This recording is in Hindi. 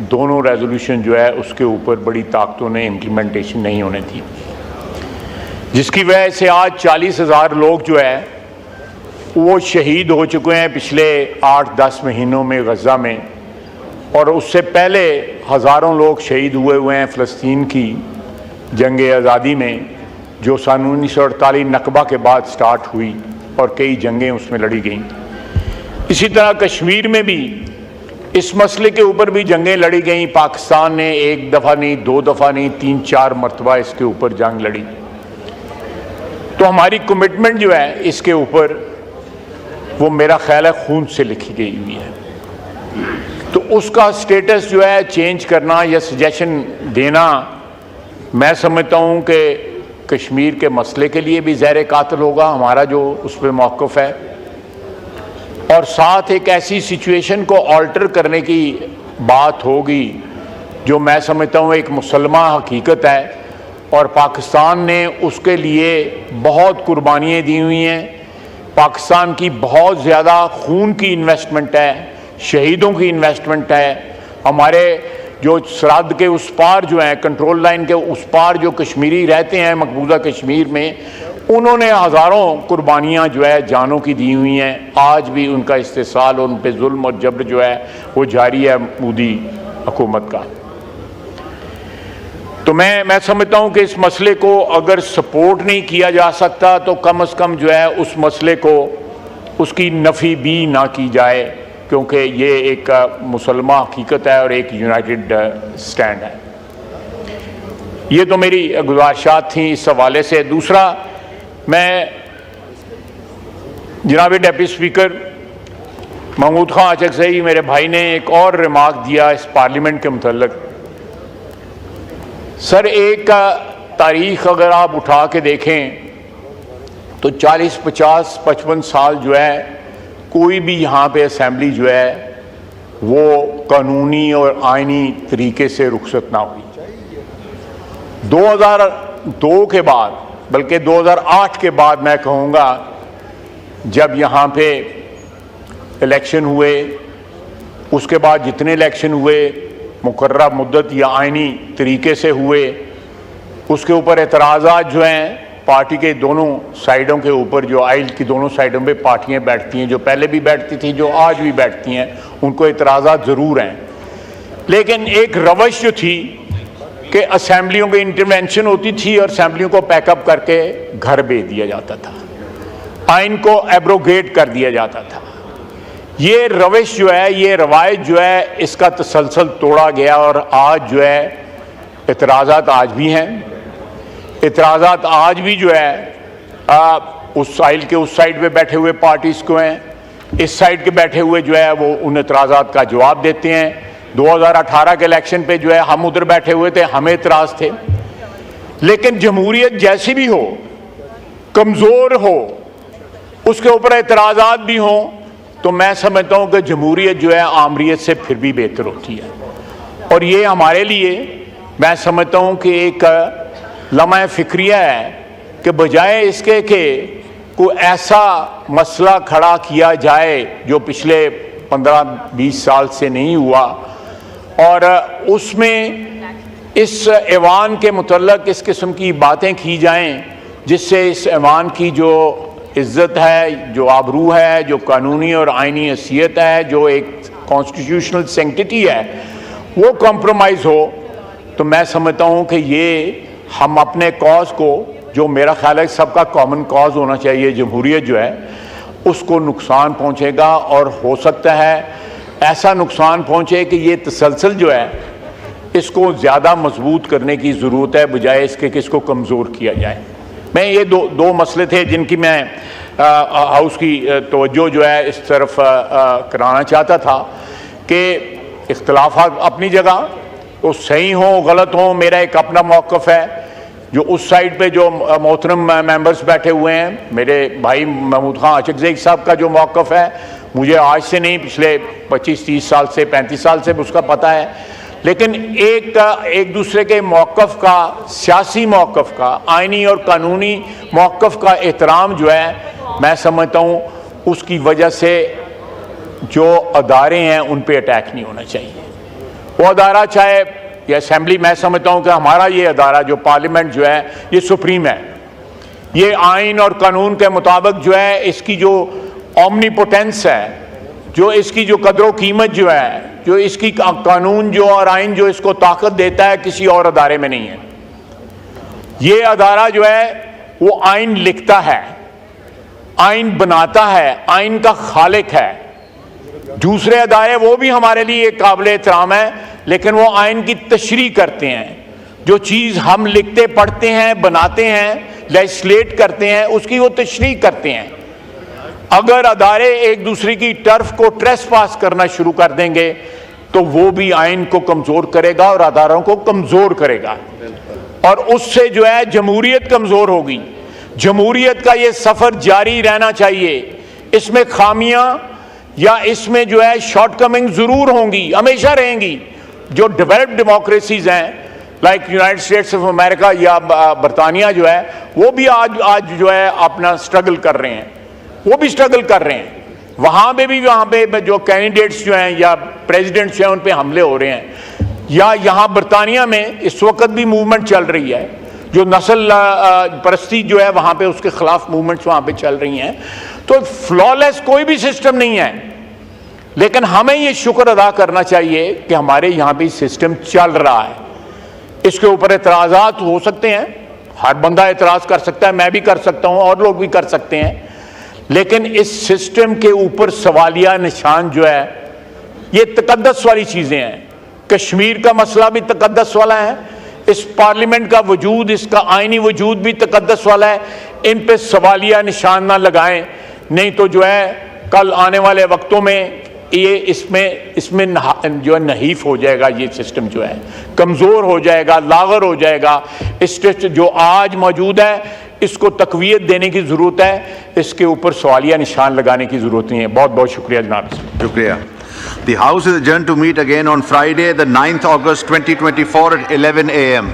दोनों रेजोल्यूशन जो है उसके ऊपर बड़ी ताकतों ने इम्प्लीमेंटेशन नहीं होने दी, जिसकी वजह से आज 40,000 लोग जो है वो शहीद हो चुके हैं पिछले 8-10 महीनों में गज़ा में, और उससे पहले हज़ारों लोग शहीद हुए हैं फ़लस्तीन की जंग आज़ादी में, जो सन 1948 नकबा के बाद स्टार्ट हुई और कई जंगें उसमें लड़ी गईं। इसी तरह कश्मीर में भी इस मसले के ऊपर भी जंगें लड़ी गईं। पाकिस्तान ने एक दफ़ा नहीं, 2 दफ़ा नहीं, 3-4 मरतबा इसके ऊपर जंग लड़ी। तो हमारी कमिटमेंट जो है इसके ऊपर वो मेरा ख्याल है खून से लिखी गई हुई है। तो उसका स्टेटस जो है चेंज करना या सजेशन देना, मैं समझता हूँ कि कश्मीर के मसले के लिए भी ज़हर कातिल होगा हमारा जो उस पर मौक़िफ़ है, और साथ एक ऐसी सिचुएशन को ऑल्टर करने की बात होगी जो मैं समझता हूँ एक मुसलमान हकीकत है, और पाकिस्तान ने उसके लिए बहुत कुर्बानियाँ दी हुई हैं। पाकिस्तान की बहुत ज़्यादा खून की इन्वेस्टमेंट है, शहीदों की इन्वेस्टमेंट है। हमारे जो सरहद के उस पार जो हैं, कंट्रोल लाइन के उस पार जो कश्मीरी रहते हैं मकबूजा कश्मीर में, उन्होंने हज़ारों कुर्बानियाँ जो है जानों की दी हुई हैं। आज भी उनका इस्तेसाल और उन पर जुल्म और जबर जो है वो जारी है मोदी हुकूमत का। तो मैं समझता हूँ कि इस मसले को अगर सपोर्ट नहीं किया जा सकता तो कम से कम जो है उस मसले को उसकी नफ़ी भी ना की जाए, क्योंकि ये एक मुसलमान हकीकत है और एक यूनाइटेड स्टैंड है। ये तो मेरी गुजारिशात थी इस हवाले से। दूसरा, मैं जनाब डिप्टी स्पीकर महमूद खां अचकज़ई मेरे भाई ने एक और रिमार्क दिया इस पार्लियामेंट के मुतल्लिक़। सर, एक तारीख़ अगर आप उठा के देखें तो 40, 50, 55 साल जो है कोई भी यहाँ पे असेंबली जो है वो कानूनी और आइनी तरीके से रुखसत ना हुई। 2002 के बाद, बल्कि 2008 के बाद मैं कहूँगा, जब यहाँ पे इलेक्शन हुए, उसके बाद जितने इलेक्शन हुए मुकर्रर मुद्दत या आइनी तरीके से हुए, उसके ऊपर एतराज़ात जो हैं पार्टी के दोनों साइडों के ऊपर, जो आइल की दोनों साइडों पे पार्टियां बैठती हैं, जो पहले भी बैठती थी, जो आज भी बैठती हैं, उनको एतराज़ात ज़रूर हैं। लेकिन एक रवश जो थी कि असेंबलियों की इंटरवेंशन होती थी और असेंबलियों को पैकअप करके घर भेज दिया जाता था, आइन को एब्रोगेट कर दिया जाता था। ये रवश जो है, ये रवायत जो है, इसका तसलसल तोड़ा गया और आज जो है एतराज़ात आज भी हैं। एतराज़ात आज भी जो है उस साइल के उस साइड पे बैठे हुए पार्टीज़ को हैं, इस साइड के बैठे हुए जो है वो उन एतराज़ात का जवाब देते हैं। 2018 के इलेक्शन पे जो है हम उधर बैठे हुए थे, हमें एतराज़ थे। लेकिन जमहूरियत जैसी भी हो, कमज़ोर हो, उसके ऊपर एतराज़ात भी हों, तो मैं समझता हूँ कि जमहूरियत जो है आमरीत से फिर भी बेहतर होती है। और ये हमारे लिए मैं समझता हूँ कि एक लम्हा फ़िक्रिया है कि बजाय इसके कि कोई ऐसा मसला खड़ा किया जाए जो पिछले 15-20 साल से नहीं हुआ, और उसमें इस ऐवान के मुतल्लिक़ इस किस्म की बातें की जाएं जिससे इस ऐवान की जो इज़्ज़त है, जो आबरू है, जो कानूनी और आइनी हैसियत है, जो एक कॉन्स्टिट्यूशनल सेंक्टिटी है, वो कॉम्प्रोमाइज़ हो, तो मैं समझता हूँ कि ये हम अपने कॉज को, जो मेरा ख्याल है सबका कॉमन कॉज होना चाहिए, जमहूरियत जो है, उसको नुकसान पहुँचेगा। और हो सकता है ऐसा नुकसान पहुँचे कि ये तसलसल जो है इसको ज़्यादा मजबूत करने की ज़रूरत है, बजाय इसके कि इसको कमज़ोर किया जाए। मैं ये दो मसले थे जिनकी मैं हाउस की तवज्जो जो है इस तरफ कराना चाहता था कि इख्तलाफात अपनी जगह तो सही हो गलत हो, मेरा एक अपना मौक़िफ़ है। जो उस साइड पे जो मोहतरम मेंबर्स बैठे हुए हैं, मेरे भाई महमूद खां अचकज़ई साहब का जो मौक़िफ़ है, मुझे आज से नहीं, पिछले 25-30 साल से, 35 साल से उसका पता है। लेकिन एक दूसरे के मौक़िफ़ का, सियासी मौक़िफ़ का, आइनी और कानूनी मौक़िफ़ का एहतराम जो है, मैं समझता हूँ उसकी वजह से जो अदारे हैं उन पे अटैक नहीं होना चाहिए। वो अदारा चाहे ये असेंबली, मैं समझता हूं कि हमारा ये अदारा जो पार्लियामेंट जो है ये सुप्रीम है, ये आइन और कानून के मुताबिक जो है इसकी जो ओमनीपोटेंस है, जो इसकी जो कदर कीमत जो है, जो इसकी कानून जो और आइन जो इसको ताकत देता है, किसी और अदारे में नहीं है। ये अदारा जो है वो आइन लिखता है, आइन बनाता है, आइन का खालिक है। दूसरे अदारे वो भी हमारे लिए काबिल एहतराम है, लेकिन वो आइन की तशरीह करते हैं। जो चीज़ हम लिखते पढ़ते हैं, बनाते हैं, लेजिस्लेट करते हैं, उसकी वो तशरीह करते हैं। अगर अदारे एक दूसरे की टर्फ को ट्रेसपास करना शुरू कर देंगे तो वो भी आइन को कमज़ोर करेगा और अदारों को कमज़ोर करेगा, और उससे जो है जमहूरियत कमज़ोर होगी। जमहूरियत का ये सफ़र जारी रहना चाहिए। इसमें खामियां या इसमें जो है शॉर्टकमिंग ज़रूर होंगी, हमेशा रहेंगी। जो डेवलप्ड डेमोक्रेसीज हैं like United states of America या बरतानिया जो है, वो भी आज जो है अपना स्ट्रगल कर रहे हैं, वो भी स्ट्रगल कर रहे हैं। वहाँ पे जो कैंडिडेट्स जो हैं या प्रेसिडेंट्स जो हैं उन पे हमले हो रहे हैं। या यहाँ बरतानिया में इस वक्त भी मूवमेंट चल रही है, जो नस्ल परस्ती जो है वहाँ पे उसके खिलाफ मूवमेंट्स वहाँ पे चल रही हैं। तो फ्लॉलेस कोई भी सिस्टम नहीं है, लेकिन हमें ये शुक्र अदा करना चाहिए कि हमारे यहाँ पे सिस्टम चल रहा है। इसके ऊपर एतराज़ात हो सकते हैं, हर बंदा एतराज़ कर सकता है, मैं भी कर सकता हूँ और लोग भी कर सकते हैं, लेकिन इस सिस्टम के ऊपर सवालिया निशान जो है ये तकद्दस वाली चीज़ें हैं। कश्मीर का मसला भी तकद्दस वाला है, इस पार्लियामेंट का वजूद, इसका आइनी वजूद भी तकद्दस वाला है। इन पे सवालिया निशान ना लगाएं, नहीं तो जो है कल आने वाले वक्तों में ये इसमें जो है नहीफ हो जाएगा, ये सिस्टम जो है कमज़ोर हो जाएगा, लागर हो जाएगा। इस जो आज मौजूद है इसको तकवीयत देने की ज़रूरत है, इसके ऊपर सवालिया निशान लगाने की ज़रूरत नहीं है। बहुत बहुत शुक्रिया जनाब। शुक्रिया। The House is adjourned to meet again on Friday, the 9th August 2024 at 11 a.m.